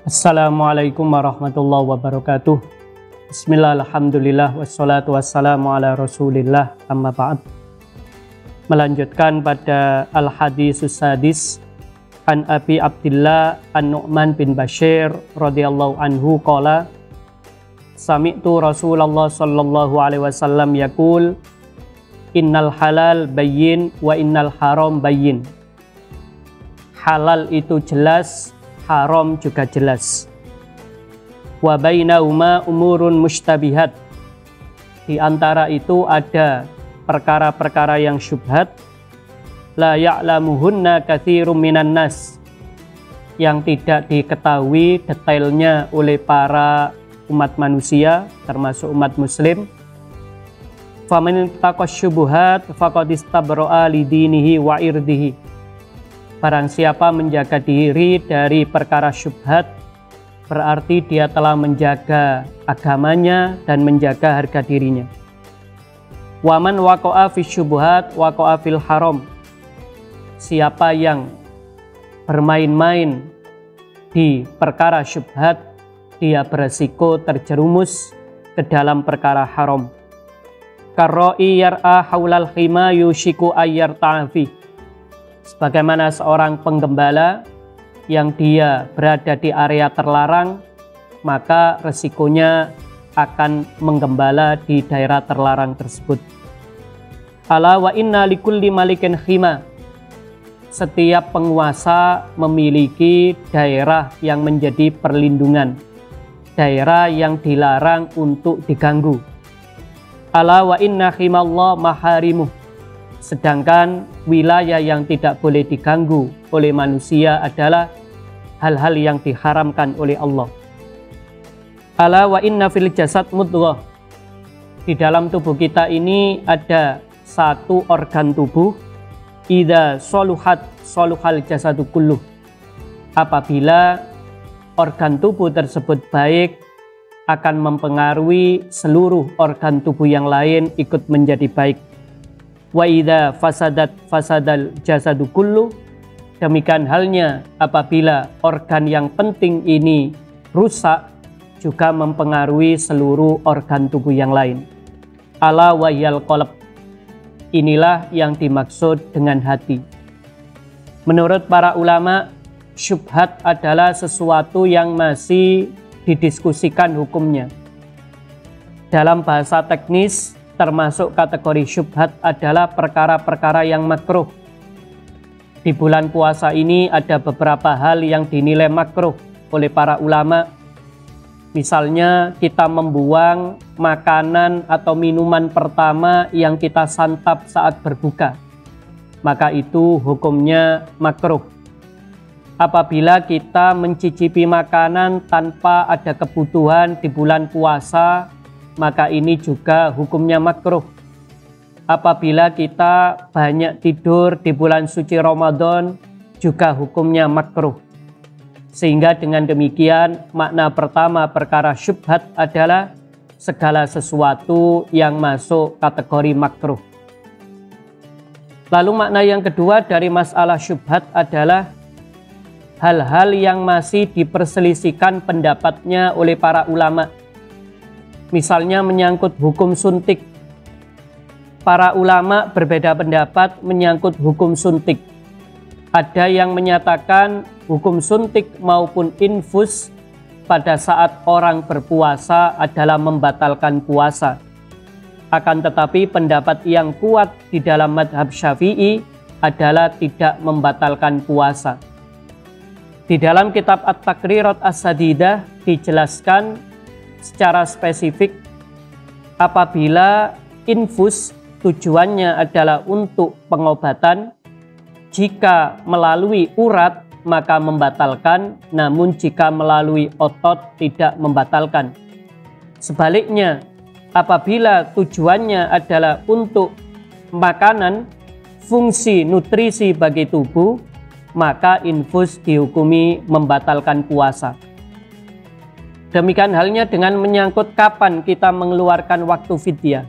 Assalamualaikum warahmatullahi wabarakatuh. Bismillah, alhamdulillah, wassalatu wassalamu ala rasulillah, amma ba'd. Melanjutkan pada al-hadisus sadis an Abi Abdillah an-Nu'man bin Bashir radhiyallahu anhu qala sami'tu Rasulullah sallallahu alaihi wasallam yaqul innal halal bayyin wa innal haram bayyin. Halal itu jelas, haram juga jelas. Wa bainahuma umurun mushtabihat. Di antara itu ada perkara-perkara yang syubhat, la ya'lamuhunna katsirum minan nas, yang tidak diketahui detailnya oleh para umat manusia termasuk umat muslim. Faman taqash syubuhat faqad istabra'a lidinihi wa irdihi. Barang siapa menjaga diri dari perkara syubhat, berarti dia telah menjaga agamanya dan menjaga harga dirinya. Waman waqa'a fi syubuhat waqa'a fil haram. Siapa yang bermain-main di perkara syubhat, dia beresiko terjerumus ke dalam perkara haram. Karra'i yar'a haulal khima yushiku ayyar ta'afi. Sebagaimana seorang penggembala yang dia berada di area terlarang, maka resikonya akan menggembala di daerah terlarang tersebut. Ala wa inna likulli malikin khima. Setiap penguasa memiliki daerah yang menjadi perlindungan, daerah yang dilarang untuk diganggu. Ala wa inna khimallah maharimuh. Sedangkan wilayah yang tidak boleh diganggu oleh manusia adalah hal-hal yang diharamkan oleh Allah. Ala wa inna fil jasad mudghah. Di dalam tubuh kita ini ada satu organ tubuh, idza soluhat soluhal jasadu kulluh. Apabila organ tubuh tersebut baik, akan mempengaruhi seluruh organ tubuh yang lain ikut menjadi baik. Wa idza fasadat fasadal jasadu kullu. Demikian halnya apabila organ yang penting ini rusak, juga mempengaruhi seluruh organ tubuh yang lain. Ala wahyal qalb. Inilah yang dimaksud dengan hati. Menurut para ulama, syubhat adalah sesuatu yang masih didiskusikan hukumnya. Dalam bahasa teknis, termasuk kategori syubhat adalah perkara-perkara yang makruh. Di bulan puasa ini ada beberapa hal yang dinilai makruh oleh para ulama. Misalnya kita membuang makanan atau minuman pertama yang kita santap saat berbuka, maka itu hukumnya makruh. Apabila kita mencicipi makanan tanpa ada kebutuhan di bulan puasa, maka ini juga hukumnya makruh. Apabila kita banyak tidur di bulan suci Ramadan, juga hukumnya makruh. Sehingga dengan demikian, makna pertama perkara syubhat adalah segala sesuatu yang masuk kategori makruh. Lalu makna yang kedua dari masalah syubhat adalah hal-hal yang masih diperselisihkan pendapatnya oleh para ulama. Misalnya menyangkut hukum suntik. Para ulama berbeda pendapat menyangkut hukum suntik. Ada yang menyatakan hukum suntik maupun infus pada saat orang berpuasa adalah membatalkan puasa. Akan tetapi pendapat yang kuat di dalam madhab Syafi'i adalah tidak membatalkan puasa. Di dalam kitab At-Taqrirat As-Sadidah dijelaskan secara spesifik apabila infus tujuannya adalah untuk pengobatan, jika melalui urat maka membatalkan, namun jika melalui otot tidak membatalkan. Sebaliknya, apabila tujuannya adalah untuk makanan, fungsi nutrisi bagi tubuh, maka infus dihukumi membatalkan puasa. Demikian halnya dengan menyangkut kapan kita mengeluarkan waktu fidyah.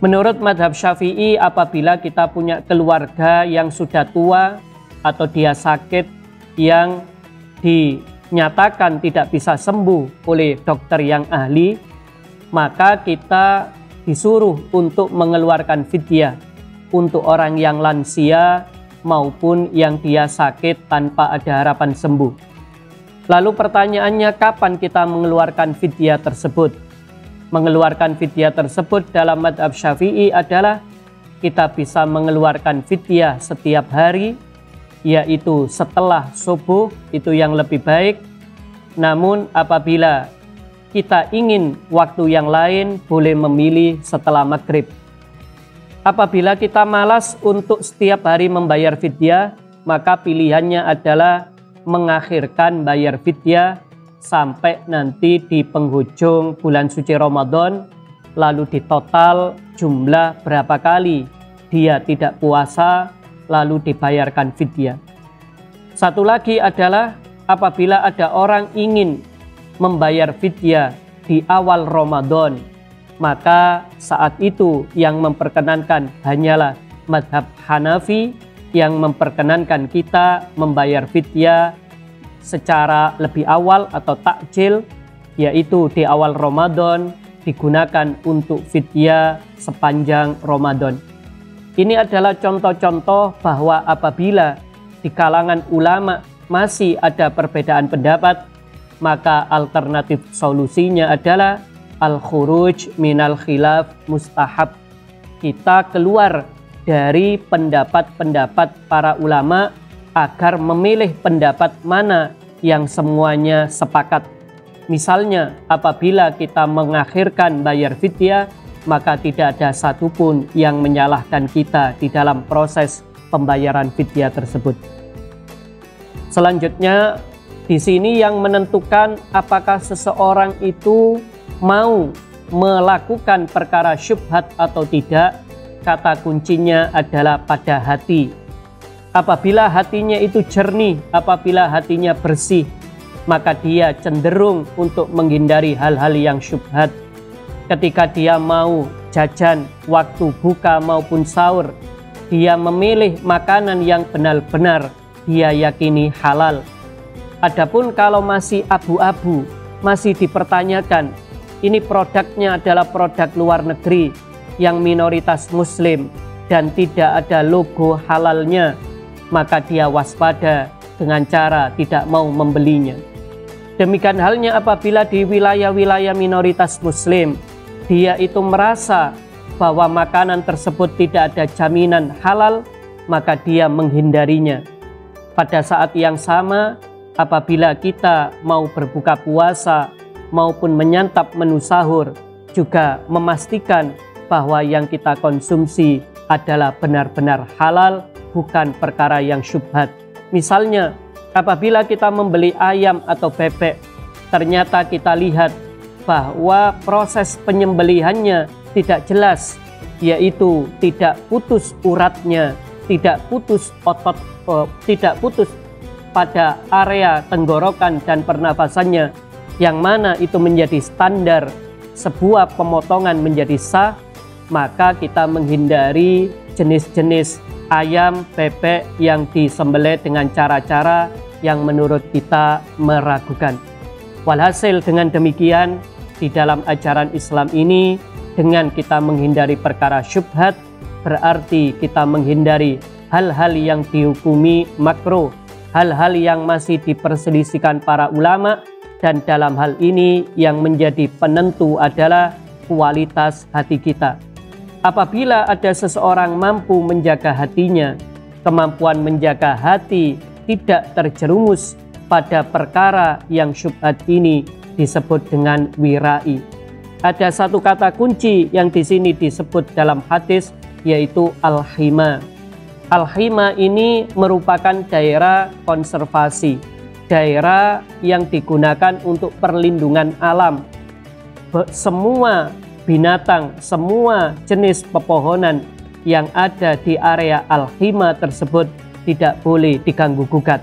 Menurut madhab Syafi'i, apabila kita punya keluarga yang sudah tua atau dia sakit yang dinyatakan tidak bisa sembuh oleh dokter yang ahli, maka kita disuruh untuk mengeluarkan fidyah untuk orang yang lansia maupun yang dia sakit tanpa ada harapan sembuh. Lalu pertanyaannya, kapan kita mengeluarkan fidyah tersebut? Mengeluarkan fidyah tersebut dalam mazhab Syafi'i adalah kita bisa mengeluarkan fidyah setiap hari, yaitu setelah subuh, itu yang lebih baik. Namun apabila kita ingin waktu yang lain, boleh memilih setelah maghrib. Apabila kita malas untuk setiap hari membayar fidyah, maka pilihannya adalah mengakhirkan bayar fidyah sampai nanti di penghujung bulan suci Ramadan, lalu ditotal jumlah berapa kali dia tidak puasa, lalu dibayarkan fidyah. Satu lagi adalah apabila ada orang ingin membayar fidyah di awal Ramadan, maka saat itu yang memperkenankan hanyalah mazhab Hanafi, yang memperkenankan kita membayar fidyah secara lebih awal atau takjil, yaitu di awal Ramadan, digunakan untuk fidyah sepanjang Ramadan. Ini adalah contoh-contoh bahwa apabila di kalangan ulama masih ada perbedaan pendapat, maka alternatif solusinya adalah al-khuruj minal khilaf mustahab. Kita keluar dari pendapat-pendapat para ulama agar memilih pendapat mana yang semuanya sepakat. Misalnya, apabila kita mengakhirkan bayar fidyah, maka tidak ada satupun yang menyalahkan kita di dalam proses pembayaran fidyah tersebut. Selanjutnya, di sini yang menentukan apakah seseorang itu mau melakukan perkara syubhat atau tidak, kata kuncinya adalah pada hati. Apabila hatinya itu jernih, apabila hatinya bersih, maka dia cenderung untuk menghindari hal-hal yang syubhat. Ketika dia mau jajan waktu buka maupun sahur, dia memilih makanan yang benar-benar dia yakini halal. Adapun kalau masih abu-abu, masih dipertanyakan, ini produknya adalah produk luar negeri yang minoritas muslim dan tidak ada logo halalnya, maka dia waspada dengan cara tidak mau membelinya. Demikian halnya apabila di wilayah-wilayah minoritas muslim, dia itu merasa bahwa makanan tersebut tidak ada jaminan halal, maka dia menghindarinya. Pada saat yang sama, apabila kita mau berbuka puasa maupun menyantap menu sahur, juga memastikan bahwa yang kita konsumsi adalah benar-benar halal, bukan perkara yang syubhat. Misalnya, apabila kita membeli ayam atau bebek, ternyata kita lihat bahwa proses penyembelihannya tidak jelas, yaitu tidak putus uratnya, tidak putus otot, tidak putus pada area tenggorokan dan pernafasannya, yang mana itu menjadi standar sebuah pemotongan menjadi sah, maka kita menghindari jenis-jenis ayam, bebek yang disembelih dengan cara-cara yang menurut kita meragukan. Walhasil dengan demikian, di dalam ajaran Islam ini, dengan kita menghindari perkara syubhat, berarti kita menghindari hal-hal yang dihukumi makruh, hal-hal yang masih diperselisihkan para ulama, dan dalam hal ini yang menjadi penentu adalah kualitas hati kita. Apabila ada seseorang mampu menjaga hatinya, kemampuan menjaga hati tidak terjerumus pada perkara yang syubhat ini disebut dengan wirai. Ada satu kata kunci yang di sini disebut dalam hadis, yaitu al-hima. Al-hima ini merupakan daerah konservasi, daerah yang digunakan untuk perlindungan alam. Semua binatang, semua jenis pepohonan yang ada di area al-hima tersebut tidak boleh diganggu-gugat.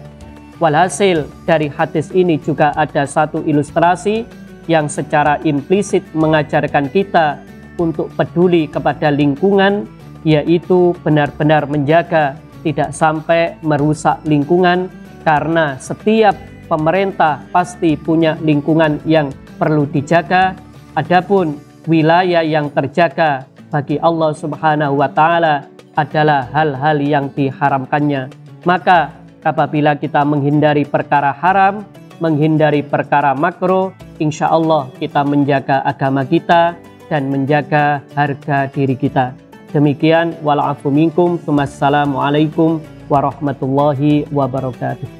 Walhasil dari hadis ini juga ada satu ilustrasi yang secara implisit mengajarkan kita untuk peduli kepada lingkungan, yaitu benar-benar menjaga tidak sampai merusak lingkungan, karena setiap pemerintah pasti punya lingkungan yang perlu dijaga. Adapun wilayah yang terjaga bagi Allah Subhanahu wa Ta'ala adalah hal-hal yang diharamkannya. Maka apabila kita menghindari perkara haram, menghindari perkara makruh, insya Allah kita menjaga agama kita dan menjaga harga diri kita. Demikian, wala'afu minkum, wassalamualaikum warahmatullahi wabarakatuh.